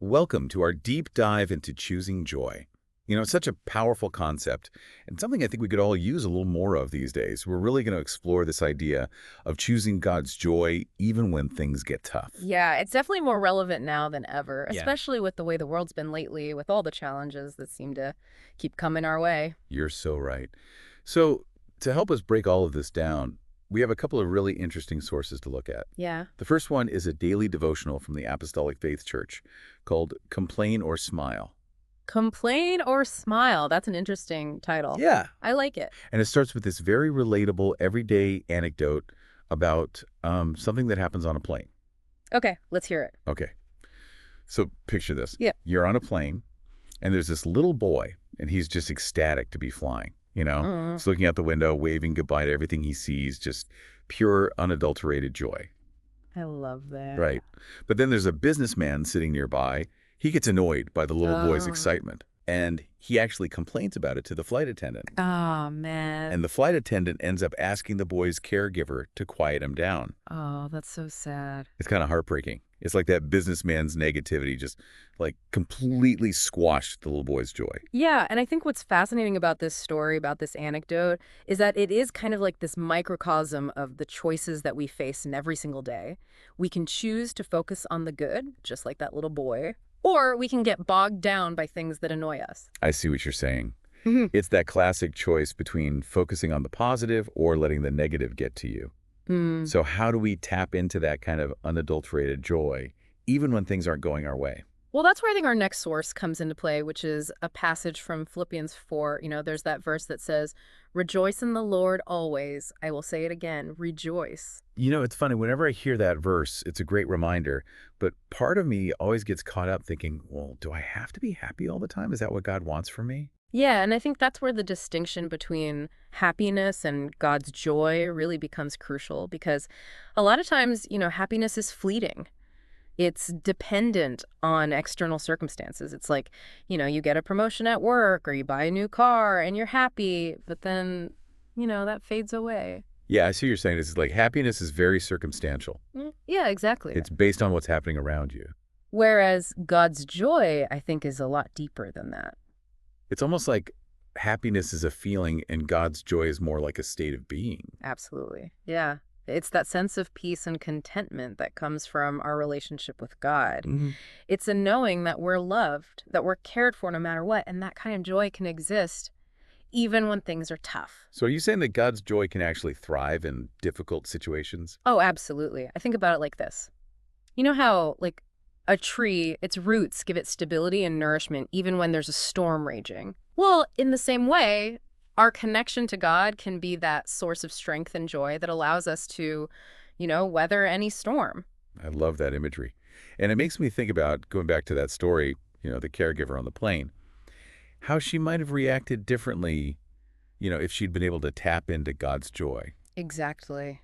Welcome to our deep dive into choosing joy. It's such a powerful concept and something I think we could all use a little more of these days. We're really going to explore this idea of choosing God's joy even when things get tough. Yeah, it's definitely more relevant now than ever, Yeah. especially with the way the world's been lately, with all the challenges that seem to keep coming our way. You're so right. So, to help us break all of this down, we have a couple of really interesting sources to look at. Yeah. The first one is a daily devotional from the Apostolic Faith Church called Complain or Smile. Complain or smile. That's an interesting title. Yeah. I like it. And it starts with this very relatable, everyday anecdote about something that happens on a plane. Okay, let's hear it. Okay, so picture this. Yeah. You're on a plane, and there's this little boy, and he's just ecstatic to be flying, Mm, He's looking out the window, waving goodbye to everything he sees, just pure, unadulterated joy. I love that. Right. But then there's a businessman sitting nearby. He gets annoyed by the little boy's Oh, excitement, and he actually complains about it to the flight attendant. oh man. And the flight attendant ends up asking the boy's caregiver to quiet him down. Oh, that's so sad. It's kind of heartbreaking. It's like that businessman's negativity just like completely squashed the little boy's joy. Yeah, and I think what's fascinating about this story, about this anecdote, is that it is kind of like this microcosm of the choices that we face in every single day. We can choose to focus on the good, just like that little boy, or we can get bogged down by things that annoy us. I see what you're saying. Mhm. It's that classic choice between focusing on the positive or letting the negative get to you. Mm. So how do we tap into that kind of unadulterated joy, even when things aren't going our way? Well, that's where I think our next source comes into play, which is a passage from Philippians 4. There's that verse that says, "Rejoice in the Lord always." I will say it again, rejoice. It's funny. Whenever I hear that verse, it's a great reminder. But part of me always gets caught up thinking, well, do I have to be happy all the time? Is that what God wants from me? Yeah, and I think that's where the distinction between happiness and God's joy really becomes crucial because a lot of times, happiness is fleeting. It's dependent on external circumstances. It's like, you get a promotion at work or you buy a new car and you're happy, but then, that fades away. Yeah, I see what you're saying. It's like happiness is very circumstantial. Yeah, exactly. It's based on what's happening around you. Whereas God's joy, I think, is a lot deeper than that. It's almost like happiness is a feeling and God's joy is more like a state of being. Absolutely. Yeah. It's that sense of peace and contentment that comes from our relationship with God. Mhm. It's a knowing that we're loved, that we're cared for no matter what, and that kind of joy can exist even when things are tough. So are you saying that God's joy can actually thrive in difficult situations? Oh, absolutely. I think about it like this. You know how, like, a tree, its roots give it stability and nourishment even when there's a storm raging? Well, in the same way, our connection to God can be that source of strength and joy that allows us to, weather any storm. I love that imagery. And it makes me think about, going back to that story, the caregiver on the plane, how she might have reacted differently, if she'd been able to tap into God's joy. Exactly.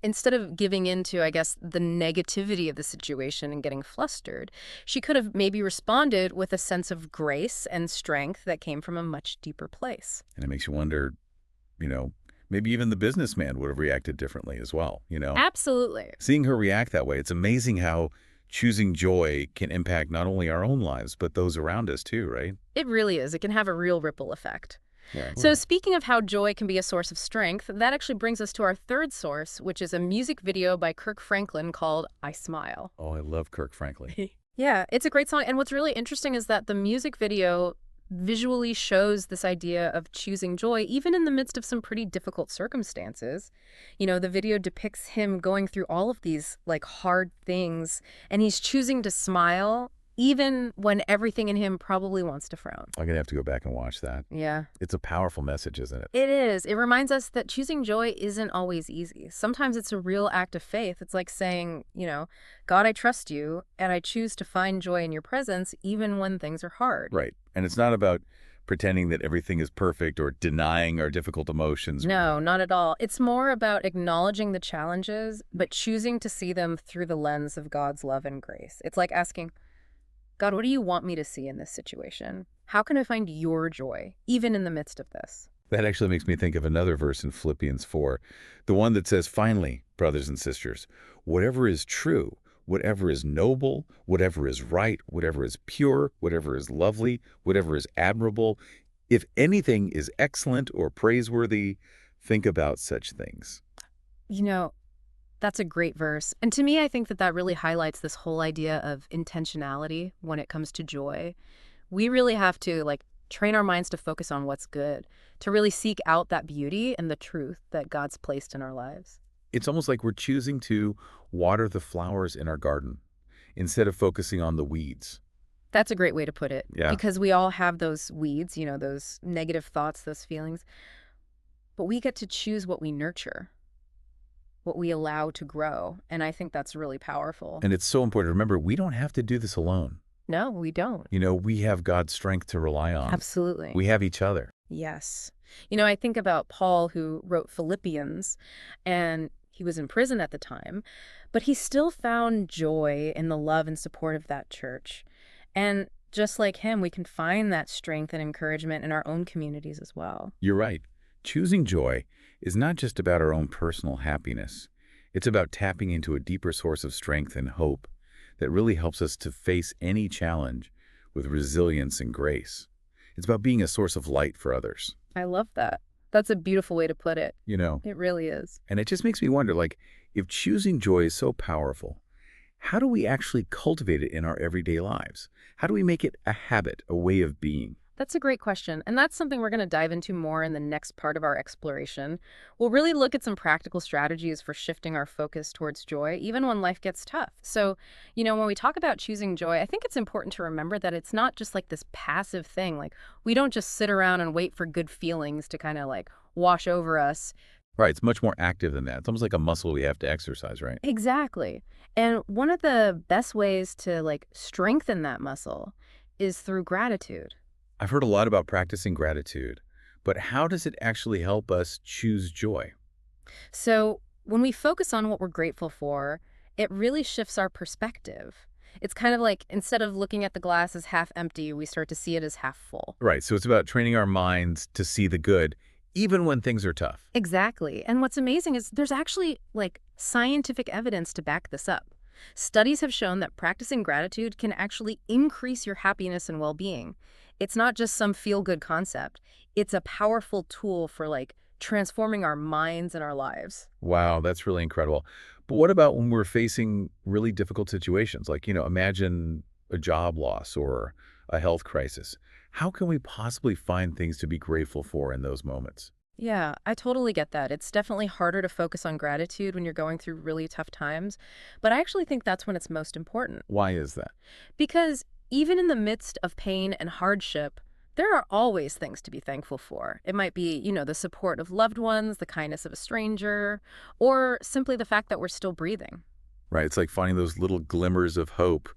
Instead of giving into, I guess, the negativity of the situation and getting flustered, she could have maybe responded with a sense of grace and strength that came from a much deeper place. And it makes you wonder, you know, maybe even the businessman would have reacted differently as well. Absolutely. Seeing her react that way, it's amazing how choosing joy can impact not only our own lives, but those around us too, right? It really is. It can have a real ripple effect. Yeah. So speaking of how joy can be a source of strength, that actually brings us to our third source, which is a music video by Kirk Franklin called I Smile. Oh, I love Kirk Franklin. Yeah, it's a great song. And what's really interesting is that the music video visually shows this idea of choosing joy, even in the midst of some pretty difficult circumstances. The video depicts him going through all of these like hard things, and he's choosing to smile even when everything in him probably wants to frown. I'm going to have to go back and watch that. Yeah. It's a powerful message, isn't it? It is. It reminds us that choosing joy isn't always easy. Sometimes it's a real act of faith. It's like saying, God, I trust you, and I choose to find joy in your presence even when things are hard. Right. And it's not about pretending that everything is perfect or denying our difficult emotions. No, not at all. It's more about acknowledging the challenges, but choosing to see them through the lens of God's love and grace. It's like asking, God, what do you want me to see in this situation? How can I find your joy, even in the midst of this? That actually makes me think of another verse in Philippians 4, the one that says, finally, brothers and sisters, whatever is true, whatever is noble, whatever is right, whatever is pure, whatever is lovely, whatever is admirable. If anything is excellent or praiseworthy, think about such things. You know, that's a great verse. And to me, I think that that really highlights this whole idea of intentionality when it comes to joy. We really have to train our minds to focus on what's good, to really seek out that beauty and the truth that God's placed in our lives. It's almost like we're choosing to water the flowers in our garden instead of focusing on the weeds. That's a great way to put it Yeah, because we all have those weeds, those negative thoughts, those feelings, but we get to choose what we nurture, what we allow to grow. And I think that's really powerful. and it's so important. Remember, we don't have to do this alone. No, we don't. We have God's strength to rely on. Absolutely. We have each other. Yes. I think about Paul, who wrote Philippians, and he was in prison at the time, but he still found joy in the love and support of that church. And just like him, we can find that strength and encouragement in our own communities as well. You're right. Choosing joy is not just about our own personal happiness. It's about tapping into a deeper source of strength and hope that really helps us to face any challenge with resilience and grace. It's about being a source of light for others. I love that. That's a beautiful way to put it. You know, It really is. and it just makes me wonder, if choosing joy is so powerful, how do we actually cultivate it in our everyday lives? How do we make it a habit, a way of being? That's a great question, and that's something we're going to dive into more in the next part of our exploration. We'll really look at some practical strategies for shifting our focus towards joy, even when life gets tough. So, when we talk about choosing joy, I think it's important to remember that it's not just like this passive thing. We don't just sit around and wait for good feelings to kind of wash over us. Right, it's much more active than that. It's almost like a muscle we have to exercise, right? Exactly. And one of the best ways to strengthen that muscle is through gratitude. I've heard a lot about practicing gratitude, but how does it actually help us choose joy? So when we focus on what we're grateful for, it really shifts our perspective. It's kind of like instead of looking at the glass as half empty, we start to see it as half full. Right, so it's about training our minds to see the good, even when things are tough. Exactly. And what's amazing is there's actually scientific evidence to back this up. Studies have shown that practicing gratitude can actually increase your happiness and well-being. It's not just some feel-good concept. It's a powerful tool for transforming our minds and our lives. Wow, that's really incredible. But what about when we're facing really difficult situations? Imagine a job loss or a health crisis. How can we possibly find things to be grateful for in those moments? Yeah, I totally get that. It's definitely harder to focus on gratitude when you're going through really tough times, but I actually think that's when it's most important. Why is that? Because even in the midst of pain and hardship, there are always things to be thankful for. It might be, the support of loved ones, the kindness of a stranger, or simply the fact that we're still breathing. Right, it's like finding those little glimmers of hope,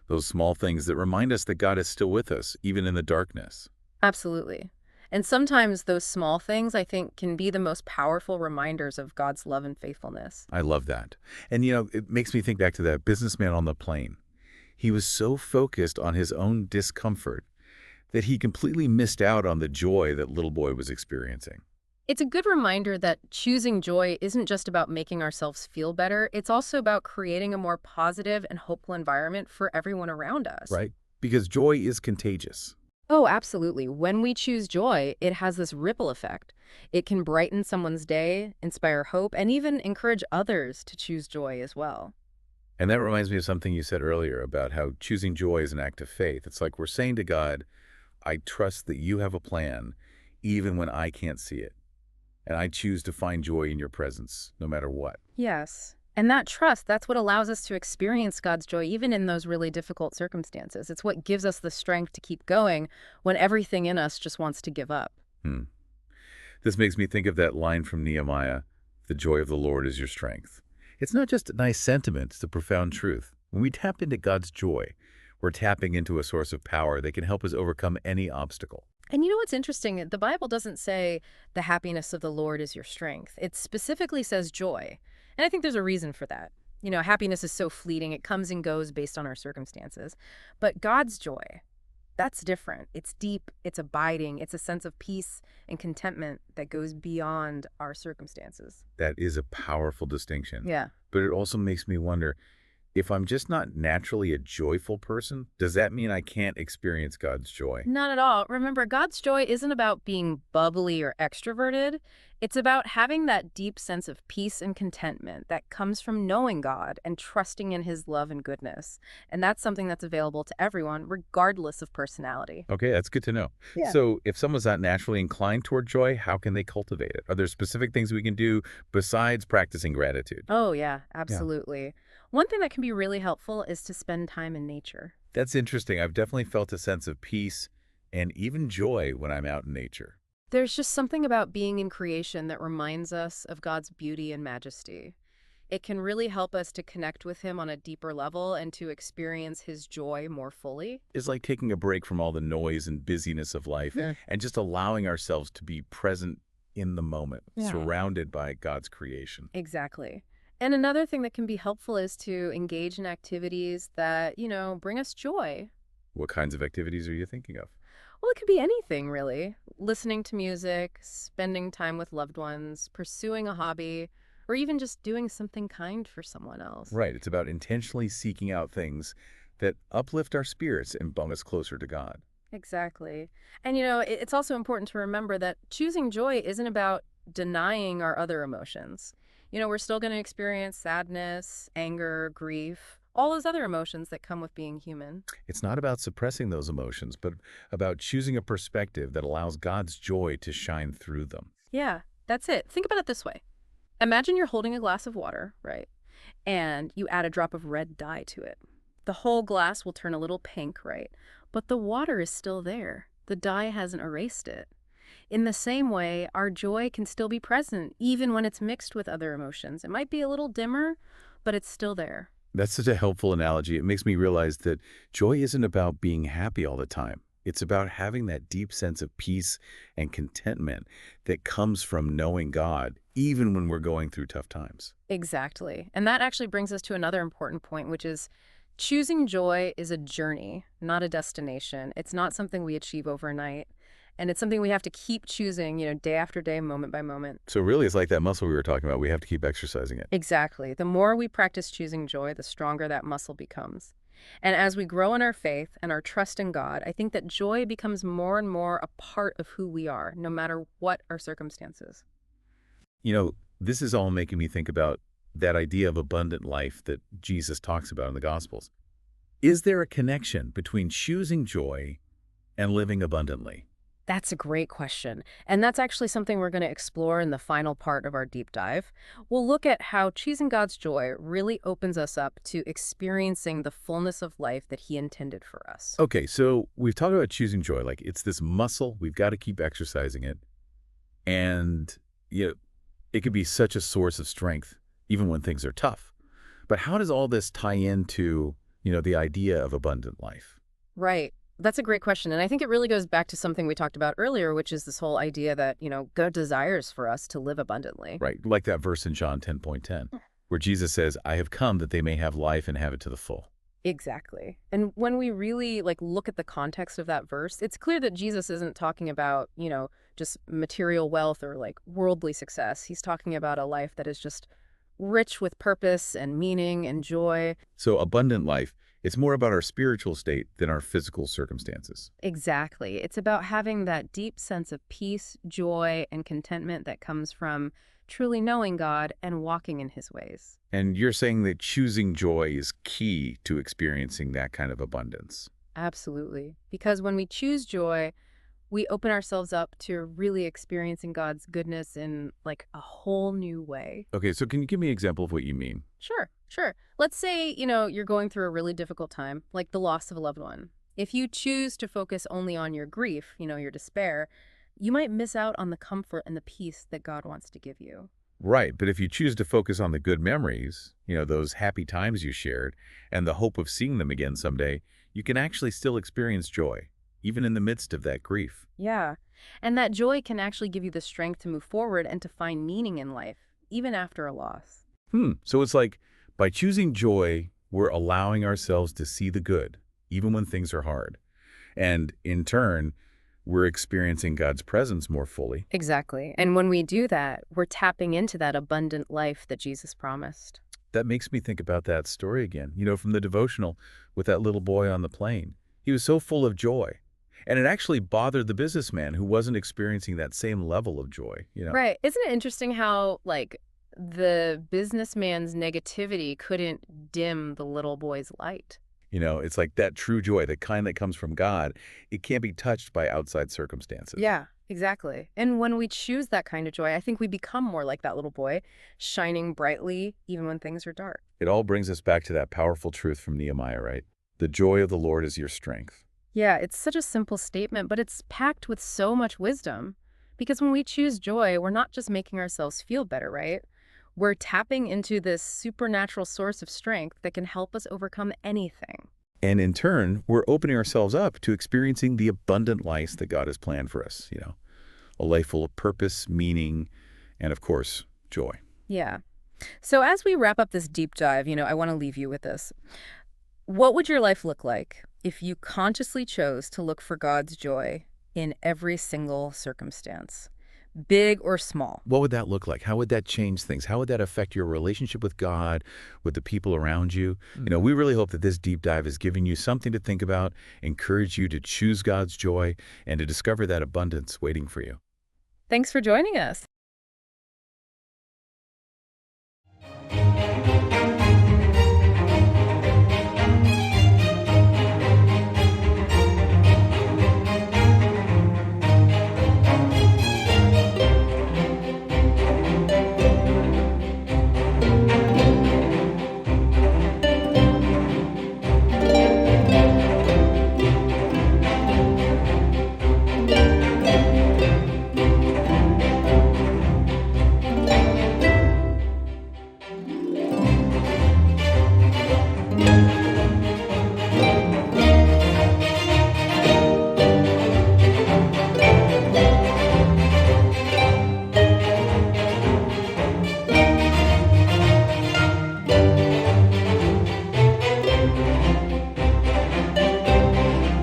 those small things that remind us that God is still with us, even in the darkness. Absolutely. And sometimes those small things, I think, can be the most powerful reminders of God's love and faithfulness. I love that. And, it makes me think back to that businessman on the plane. He was so focused on his own discomfort that he completely missed out on the joy that little boy was experiencing. It's a good reminder that choosing joy isn't just about making ourselves feel better. It's also about creating a more positive and hopeful environment for everyone around us. Right? Because joy is contagious. Oh, absolutely. When we choose joy, it has this ripple effect. It can brighten someone's day, inspire hope, and even encourage others to choose joy as well. And that reminds me of something you said earlier about how choosing joy is an act of faith. It's like we're saying to God, I trust that you have a plan, even when I can't see it. And I choose to find joy in your presence, no matter what. Yes. And that trust, that's what allows us to experience God's joy even in those really difficult circumstances. It's what gives us the strength to keep going when everything in us just wants to give up. Hmm. This makes me think of that line from Nehemiah, the joy of the Lord is your strength. It's not just a nice sentiment, it's a profound truth. When we tap into God's joy, we're tapping into a source of power that can help us overcome any obstacle. And you know what's interesting? The Bible doesn't say the happiness of the Lord is your strength. It specifically says joy. And I think there's a reason for that. Happiness is so fleeting. It comes and goes based on our circumstances. But God's joy, that's different. It's deep, it's abiding, it's a sense of peace and contentment that goes beyond our circumstances. That is a powerful distinction. Yeah. But it also makes me wonder, if I'm just not naturally a joyful person, does that mean I can't experience God's joy? Not at all. Remember, God's joy isn't about being bubbly or extroverted. It's about having that deep sense of peace and contentment that comes from knowing God and trusting in his love and goodness. And that's something that's available to everyone, regardless of personality. Okay, that's good to know. Yeah. So if someone's not naturally inclined toward joy, how can they cultivate it? Are there specific things we can do besides practicing gratitude? Oh, yeah, Yeah. absolutely. One thing that can be really helpful is to spend time in nature. That's interesting. I've definitely felt a sense of peace and even joy when I'm out in nature. There's just something about being in creation that reminds us of God's beauty and majesty. It can really help us to connect with him on a deeper level and to experience his joy more fully. It's like taking a break from all the noise and busyness of life and just allowing ourselves to be present in the moment, Yeah. surrounded by God's creation. Exactly. And another thing that can be helpful is to engage in activities that, bring us joy. What kinds of activities are you thinking of? Well, it could be anything, really. Listening to music, spending time with loved ones, pursuing a hobby, or even just doing something kind for someone else. Right. It's about intentionally seeking out things that uplift our spirits and bring us closer to God. Exactly. And, it's also important to remember that choosing joy isn't about denying our other emotions. We're still going to experience sadness, anger, grief, all those other emotions that come with being human. It's not about suppressing those emotions, but about choosing a perspective that allows God's joy to shine through them. Yeah, that's it. Think about it this way. Imagine you're holding a glass of water, right? And you add a drop of red dye to it. The whole glass will turn a little pink, right? But the water is still there. The dye hasn't erased it. In the same way, our joy can still be present, even when it's mixed with other emotions. It might be a little dimmer, but it's still there. That's such a helpful analogy. It makes me realize that joy isn't about being happy all the time. It's about having that deep sense of peace and contentment that comes from knowing God, even when we're going through tough times. Exactly. And that actually brings us to another important point, which is choosing joy is a journey, not a destination. It's not something we achieve overnight. And it's something we have to keep choosing, day after day, moment by moment. So really, it's like that muscle we were talking about. We have to keep exercising it. Exactly. The more we practice choosing joy, the stronger that muscle becomes. And as we grow in our faith and our trust in God, I think that joy becomes more and more a part of who we are, no matter what our circumstances. This is all making me think about that idea of abundant life that Jesus talks about in the Gospels. Is there a connection between choosing joy and living abundantly? That's a great question. And that's actually something we're going to explore in the final part of our deep dive. We'll look at how choosing God's joy really opens us up to experiencing the fullness of life that he intended for us. Okay, so we've talked about choosing joy. Like it's this muscle. We've got to keep exercising it. And, it could be such a source of strength, even when things are tough. But how does all this tie into, the idea of abundant life? Right. That's a great question. And I think it really goes back to something we talked about earlier, which is this whole idea that, God desires for us to live abundantly. Right, like that verse in John 10:10, where Jesus says, I have come that they may have life and have it to the full. Exactly. And when we really look at the context of that verse, it's clear that Jesus isn't talking about, just material wealth or worldly success. He's talking about a life that is just rich with purpose and meaning and joy. So abundant life, it's more about our spiritual state than our physical circumstances. Exactly. It's about having that deep sense of peace, joy, and contentment that comes from truly knowing God and walking in his ways. And you're saying that choosing joy is key to experiencing that kind of abundance. Absolutely. Because when we choose joy, we open ourselves up to really experiencing God's goodness in a whole new way. Okay, so can you give me an example of what you mean? Sure, sure. Let's say, you're going through a really difficult time, like the loss of a loved one. If you choose to focus only on your grief, your despair, you might miss out on the comfort and the peace that God wants to give you. Right, but if you choose to focus on the good memories, those happy times you shared, and the hope of seeing them again someday, you can actually still experience joy, even in the midst of that grief. Yeah. And that joy can actually give you the strength to move forward and to find meaning in life, even after a loss. So it's like by choosing joy, we're allowing ourselves to see the good, even when things are hard. And in turn, we're experiencing God's presence more fully. Exactly. And when we do that, we're tapping into that abundant life that Jesus promised. That makes me think about that story again, from the devotional with that little boy on the plane. He was so full of joy. And it actually bothered the businessman who wasn't experiencing that same level of joy. Right. Isn't it interesting how, like, the businessman's negativity couldn't dim the little boy's light? It's like that true joy, the kind that comes from God, it can't be touched by outside circumstances. Yeah, exactly. And when we choose that kind of joy, I think we become more like that little boy, shining brightly even when things are dark. It all brings us back to that powerful truth from Nehemiah, right? The joy of the Lord is your strength. Yeah, it's such a simple statement, but it's packed with so much wisdom. Because when we choose joy, we're not just making ourselves feel better, right? We're tapping into this supernatural source of strength that can help us overcome anything. And in turn, we're opening ourselves up to experiencing the abundant life that God has planned for us. A life full of purpose, meaning, and of course, joy. Yeah. So as we wrap up this deep dive, I want to leave you with this. What would your life look like if you consciously chose to look for God's joy in every single circumstance, big or small? What would that look like? How would that change things? How would that affect your relationship with God, with the people around you? We really hope that this deep dive has given you something to think about, encourage you to choose God's joy, and to discover that abundance waiting for you. Thanks for joining us.